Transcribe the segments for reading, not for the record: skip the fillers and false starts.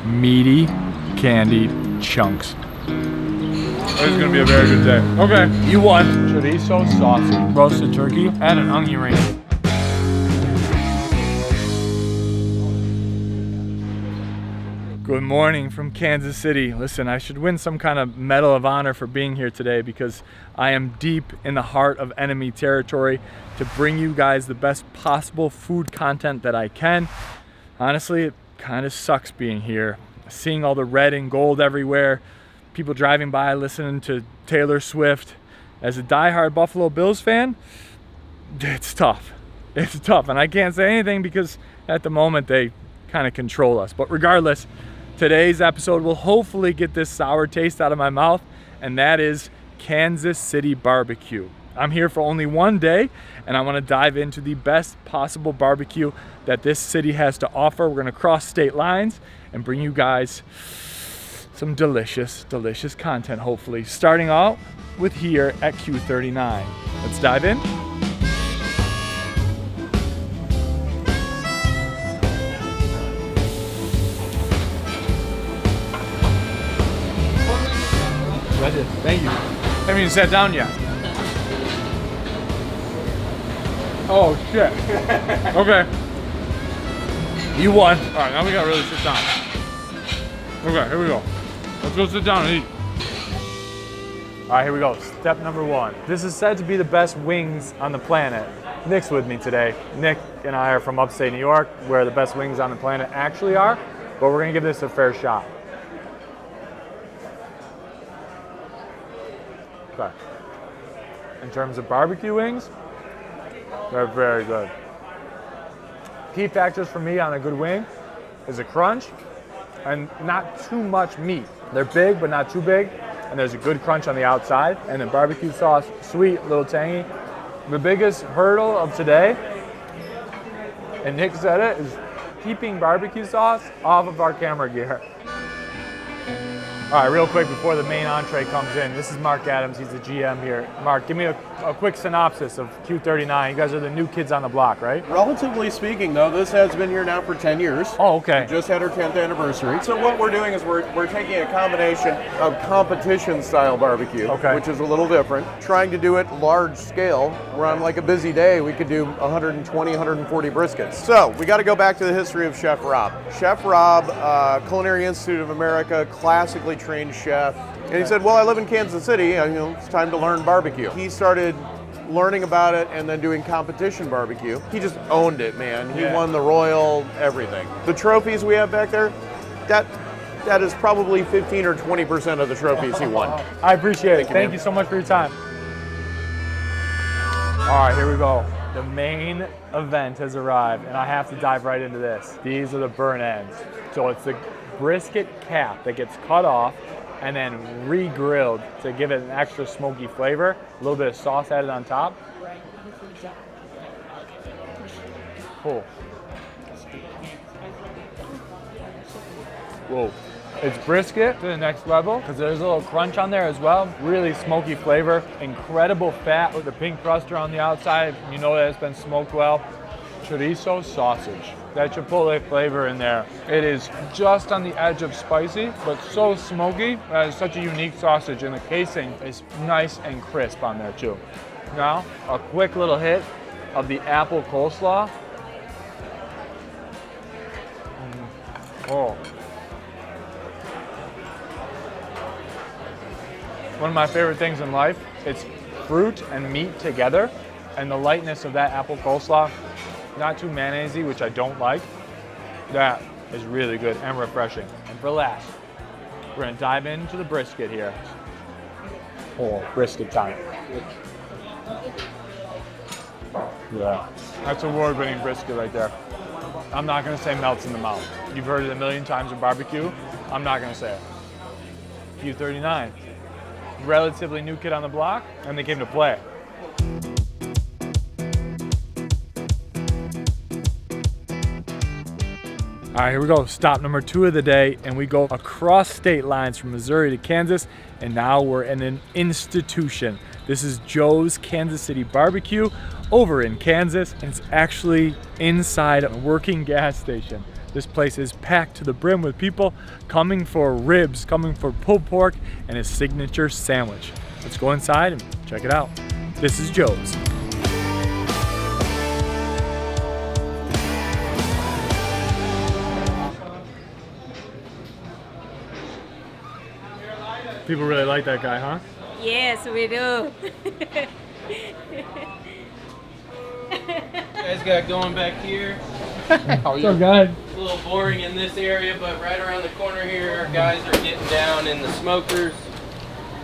meaty, candied chunks. This is gonna be a very good day. Okay, you won. Chorizo sausage, roasted turkey, and an onion ring. Good morning from Kansas City. Listen, I should win some kind of medal of honor for being here today because I am deep in the heart of enemy territory to bring you guys the best possible food content that I can. Honestly, it kind of sucks being here, seeing all the red and gold everywhere, people driving by listening to Taylor Swift. As a diehard Buffalo Bills fan, it's tough. It's tough, and I can't say anything because at the moment they kind of control us. But regardless, today's episode will hopefully get this sour taste out of my mouth, and that is Kansas City barbecue. I'm here for only one day, and I want to dive into the best possible barbecue that this city has to offer. We're going to cross state lines and bring you guys some delicious, delicious content, hopefully. Starting out with here at Q39. Let's dive in. Thank you. Haven't even sat down yet. Oh shit. Okay. You won. All right, now we gotta really sit down. Okay, here we go. Let's go sit down and eat. All right, here we go. Step number one. This is said to be the best wings on the planet. Nick's with me today. Nick and I are from upstate New York, where the best wings on the planet actually are, but we're gonna give this a fair shot. Okay. In terms of barbecue wings, they're very good. Key factors for me on a good wing is a crunch and not too much meat. They're big, but not too big, and there's a good crunch on the outside, and then barbecue sauce, sweet, a little tangy. The biggest hurdle of today, and Nick said it, is keeping barbecue sauce off of our camera gear. All right, real quick before the main entree comes in, this is Mark Adams, he's the GM here. Mark, give me a quick synopsis of Q39. You guys are the new kids on the block, right? Relatively speaking, though, this has been here now for 10 years. Oh, okay. We just had our 10th anniversary. So what we're doing is we're taking a combination of competition-style barbecue, okay, which is a little different, trying to do it large scale, where on like a busy day, we could do 120, 140 briskets. So we got to go back to the history of Chef Rob. Chef Rob, Culinary Institute of America, classically trained chef, and he said, well, I live in Kansas City, and it's time to learn barbecue. He started learning about it and then doing competition barbecue. He just owned it, man. He won the Royal, everything. The trophies we have back there, that is probably 15 or 20% of the trophies he won. I appreciate it. Thank you so much for your time. All right, here we go. The main event has arrived, and I have to dive right into this. These are the burn ends. So it's the brisket cap that gets cut off and then re-grilled to give it an extra smoky flavor. A little bit of sauce added on top. Cool. Whoa. It's brisket to the next level because there's a little crunch on there as well. Really smoky flavor. Incredible fat with the pink crust on the outside. You know that it's been smoked well. Chorizo sausage. That chipotle flavor in there. It is just on the edge of spicy, but so smoky. That is such a unique sausage, and the casing is nice and crisp on there too. Now, a quick little hit of the apple coleslaw. Oh. One of my favorite things in life, it's fruit and meat together, and the lightness of that apple coleslaw, not too mayonnaisey, which I don't like. That is really good and refreshing. And for last, we're gonna dive into the brisket here. Oh, brisket time. Yeah, that's award-winning brisket right there. I'm not gonna say melts in the mouth. You've heard it a million times in barbecue. I'm not gonna say it. Q39, relatively new kid on the block, and they came to play. All right, here we go. Stop number 2 of the day, and we go across state lines from Missouri to Kansas, and now we're in an institution. This is Joe's Kansas City Barbecue over in Kansas, and it's actually inside a working gas station. This place is packed to the brim with people coming for ribs, coming for pulled pork, and his signature sandwich. Let's go inside and check it out. This is Joe's. People really like that guy, huh? Yes, we do. Guys got going back here. What's up, guys? A little boring in this area, but right around the corner here, our guys are getting down in the smokers.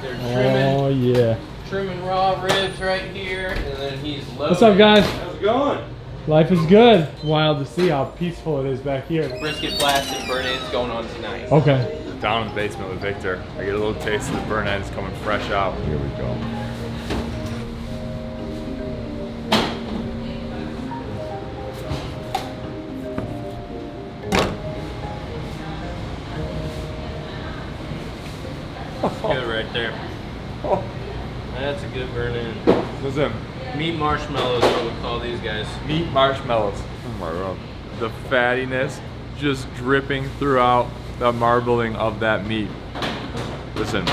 They're trimming. Oh, yeah. Trimming raw ribs right here, and then he's loading. What's up, guys? How's it going? Life is good. Wild to see how peaceful it is back here. Brisket blast and burn ends going on tonight. Okay. Down in the basement with Victor. I get a little taste of the burn ends coming fresh out. Here we go. Good right there. Oh. That's a good burn end. Listen. Meat marshmallows is what we call these guys. Meat marshmallows. Oh my god. The fattiness just dripping throughout the marbling of that meat. Listen,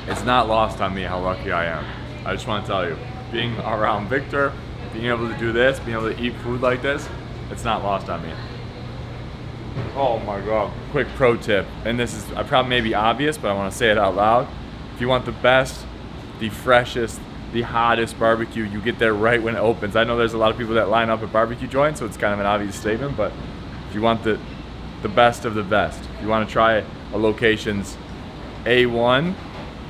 it's not lost on me how lucky I am. I just want to tell you, being around Victor, being able to do this, being able to eat food like this, it's not lost on me. Oh my god. Quick pro tip, and this is probably maybe obvious, but I want to say it out loud. If you want the best, the freshest, the hottest barbecue, you get there right when it opens. I know there's a lot of people that line up at barbecue joints, so it's kind of an obvious statement, but if you want the best of the best, if you want to try a location's A1,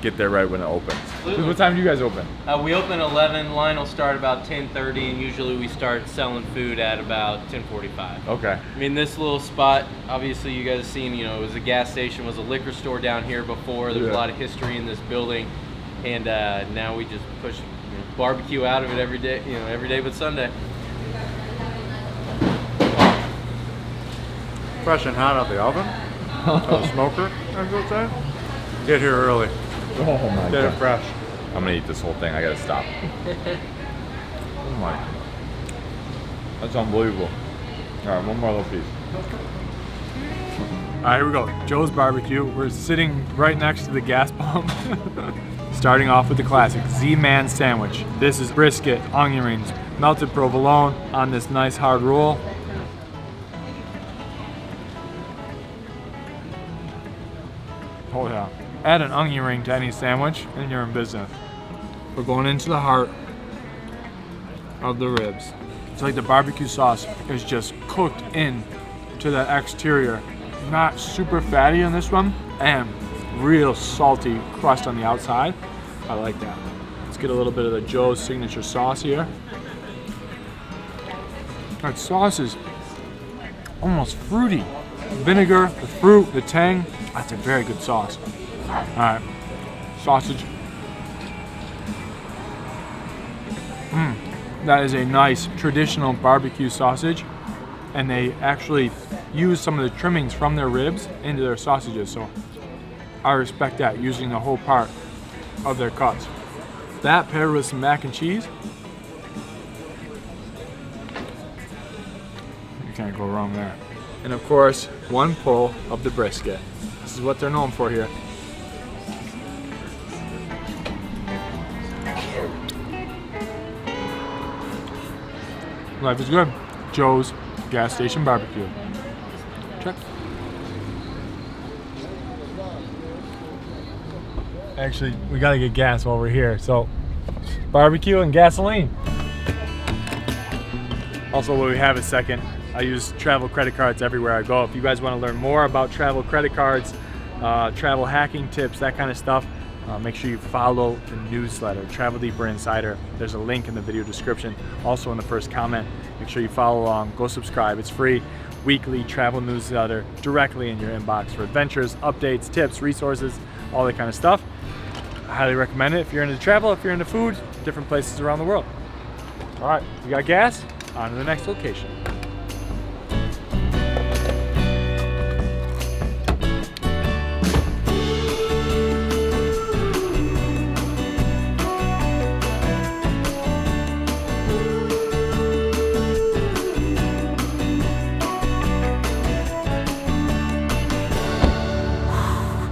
get there right when it opens. Absolutely. What time do you guys open? We open 11. Line will start about 10:30, and usually we start selling food at about 10:45. Okay. I mean, this little spot, obviously you guys have seen, you know, it was a gas station, was a liquor store down here before. There's a lot of history in this building, and now we just push barbecue out of it every day, every day but Sunday. Fresh and hot out the oven, out the smoker, I should say. Get here early. Oh my Get it fresh. I'm gonna eat this whole thing. I gotta stop. Oh my. That's unbelievable. All right, one more little piece. All right, here we go. Joe's Barbecue. We're sitting right next to the gas pump. Starting off with the classic Z-Man sandwich. This is brisket, onion rings, melted provolone on this nice hard roll. Oh yeah. Add an onion ring to any sandwich and you're in business. We're going into the heart of the ribs. It's like the barbecue sauce is just cooked in to the exterior. Not super fatty in this one, and real salty crust on the outside. I like that. Let's get a little bit of the Joe's signature sauce here. That sauce is almost fruity. Vinegar, the fruit, the tang. That's a very good sauce. All right, sausage. That is a nice traditional barbecue sausage, and they actually use some of the trimmings from their ribs into their sausages, so I respect that, using the whole part of their cuts. That paired with some mac and cheese, you can't go wrong there. And of course, one pull of the brisket. This is what they're known for here. Life is good. Joe's Gas Station Barbecue. Check. Actually, we gotta get gas while we're here, so barbecue and gasoline. Also, while we have a second, I use travel credit cards everywhere I go. If you guys want to learn more about travel credit cards, travel hacking tips, that kind of stuff, make sure you follow the newsletter, Travel Deeper Insider. There's a link in the video description, also in the first comment. Make sure you follow along, go subscribe. It's free, weekly travel newsletter directly in your inbox for adventures, updates, tips, resources, all that kind of stuff. I highly recommend it if you're into travel, if you're into food, different places around the world. All right, we got gas, on to the next location.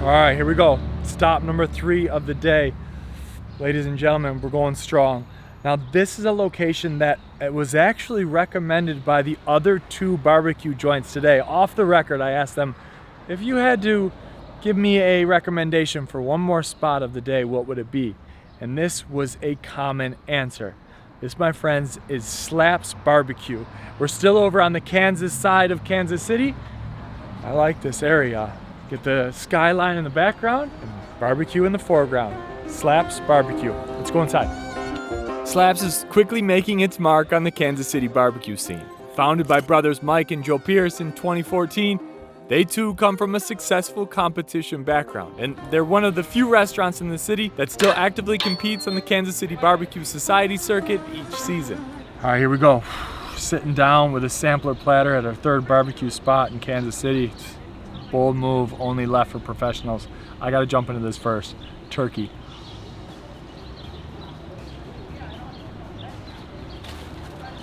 All right, here we go. Stop number 3 of the day. Ladies and gentlemen, we're going strong. Now this is a location that it was actually recommended by the other 2 barbecue joints today. Off the record, I asked them, if you had to give me a recommendation for one more spot of the day, what would it be? And this was a common answer. This, my friends, is Slaps Barbecue. We're still over on the Kansas side of Kansas City. I like this area. Get the skyline in the background and barbecue in the foreground. Slaps Barbecue. Let's go inside. Slaps is quickly making its mark on the Kansas City barbecue scene. Founded by brothers Mike and Joe Pierce in 2014, they too come from a successful competition background, and they're one of the few restaurants in the city that still actively competes on the Kansas City Barbecue Society circuit each season. All right, here we go. Sitting down with a sampler platter at our 3rd barbecue spot in Kansas City. Bold move, only left for professionals. I gotta jump into this first. Turkey.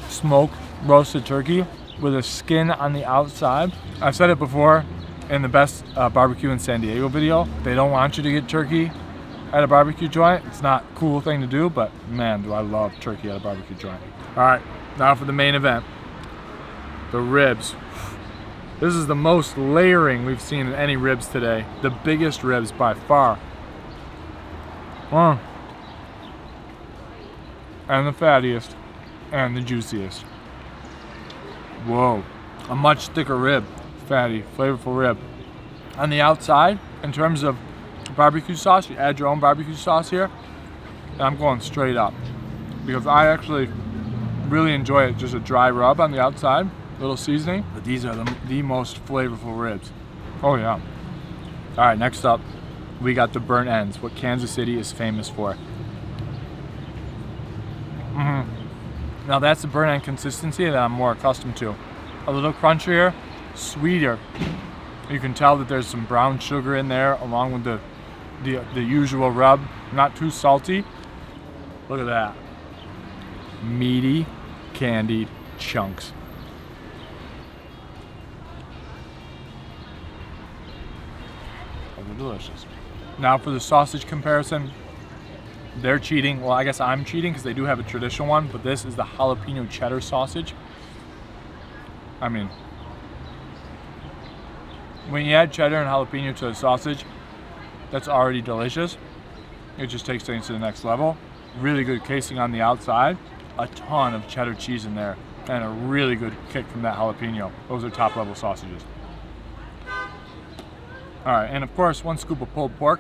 Smoked roasted turkey with a skin on the outside. I've said it before in the best barbecue in San Diego video. They don't want you to get turkey at a barbecue joint. It's not a cool thing to do, but man, do I love turkey at a barbecue joint. All right, now for the main event. The ribs. This is the most layering we've seen in any ribs today. The biggest ribs by far. And the fattiest and the juiciest. Whoa, a much thicker rib, fatty, flavorful rib. On the outside, in terms of barbecue sauce, you add your own barbecue sauce here, and I'm going straight up because I actually really enjoy it, just a dry rub on the outside, little seasoning, but these are the most flavorful ribs. Oh yeah. All right, next up, we got the burnt ends, what Kansas City is famous for. Now that's the burnt end consistency that I'm more accustomed to. A little crunchier, sweeter. You can tell that there's some brown sugar in there along with the usual rub. Not too salty. Look at that. Meaty, candied chunks. They're delicious. Now for the sausage comparison. They're cheating. Well, I guess I'm cheating because they do have a traditional one, but this is the jalapeno cheddar sausage. I mean, when you add cheddar and jalapeno to a sausage, that's already delicious. It just takes things to the next level. Really good casing on the outside. A ton of cheddar cheese in there, and a really good kick from that jalapeno. Those are top level sausages. All right, and of course, 1 scoop of pulled pork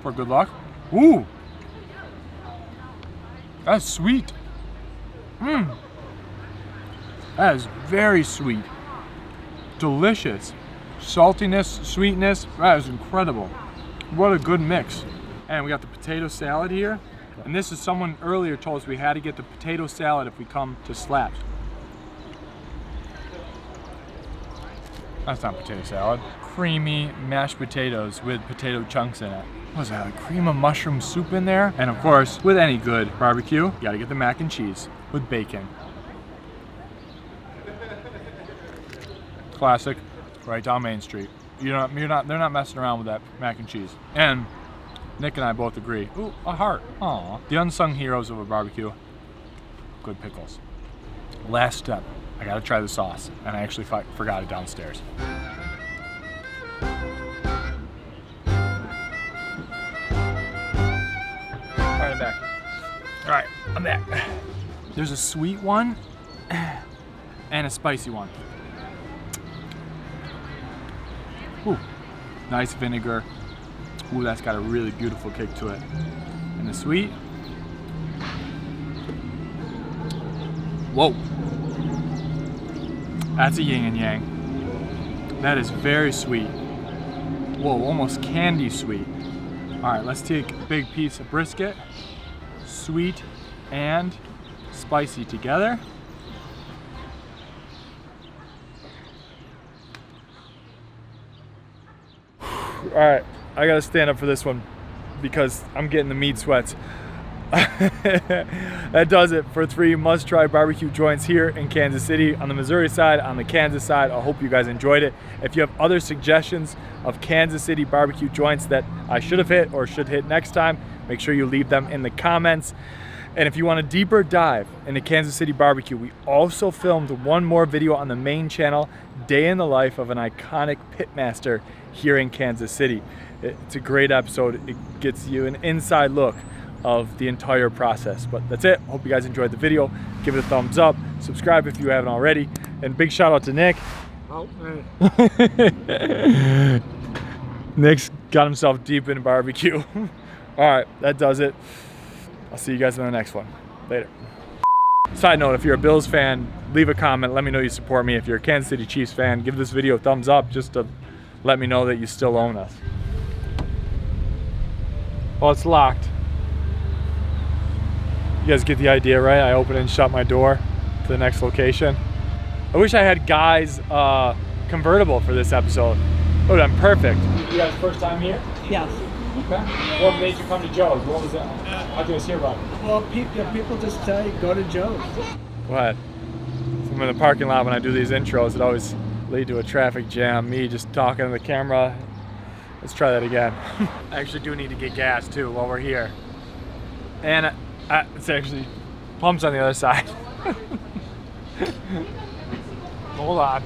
for good luck. Ooh, that's sweet. That is very sweet. Delicious. Saltiness, sweetness, that is incredible. What a good mix. And we got the potato salad here. And this is someone earlier told us we had to get the potato salad if we come to Slaps. That's not potato salad. Creamy mashed potatoes with potato chunks in it. What was that, a cream of mushroom soup in there? And of course, with any good barbecue, you gotta get the mac and cheese with bacon. Classic, right down Main Street. They're not messing around with that mac and cheese. And Nick and I both agree. Ooh, a heart. Aw. The unsung heroes of a barbecue. Good pickles. Last step, I gotta try the sauce, and I actually forgot it downstairs. Alright, I'm back. Alright, I'm back. There's a sweet one and a spicy one. Ooh, nice vinegar. Ooh, that's got a really beautiful kick to it. And the sweet. Whoa. That's a yin and yang. That is very sweet. Whoa, almost candy sweet. All right, let's take a big piece of brisket. Sweet and spicy together. All right, I gotta stand up for this one because I'm getting the meat sweats. that does it for 3 must-try barbecue joints here in Kansas City on the Missouri side, on the Kansas side. I hope you guys enjoyed it. If you have other suggestions of Kansas City barbecue joints that I should have hit or should hit next time, make sure you leave them in the comments. And if you want a deeper dive into Kansas City barbecue, we also filmed one more video on the main channel, Day in the Life of an Iconic Pitmaster here in Kansas City. It's a great episode. It gets you an inside look of the entire process. But that's it. Hope you guys enjoyed the video. Give it a thumbs up. Subscribe if you haven't already. And big shout out to Nick. Oh, man. Nick's got himself deep in barbecue. All right, that does it. I'll see you guys in the next one. Later. Side note, if you're a Bills fan, leave a comment. Let me know you support me. If you're a Kansas City Chiefs fan, give this video a thumbs up just to let me know that you still own us. Oh, it's locked. You guys get the idea, right? I open and shut my door to the next location. I wish I had Guy's convertible for this episode. It would have been perfect. You guys first time here? Yes. Okay. What made you come to Joe's? What was that? How'd you guys hear about it? Well, people just tell you, go to Joe's. Go ahead. So I'm in the parking lot when I do these intros. It always lead to a traffic jam. Me just talking to the camera. Let's try that again. I actually do need to get gas too while we're here. And it's actually pumps on the other side. Hold on.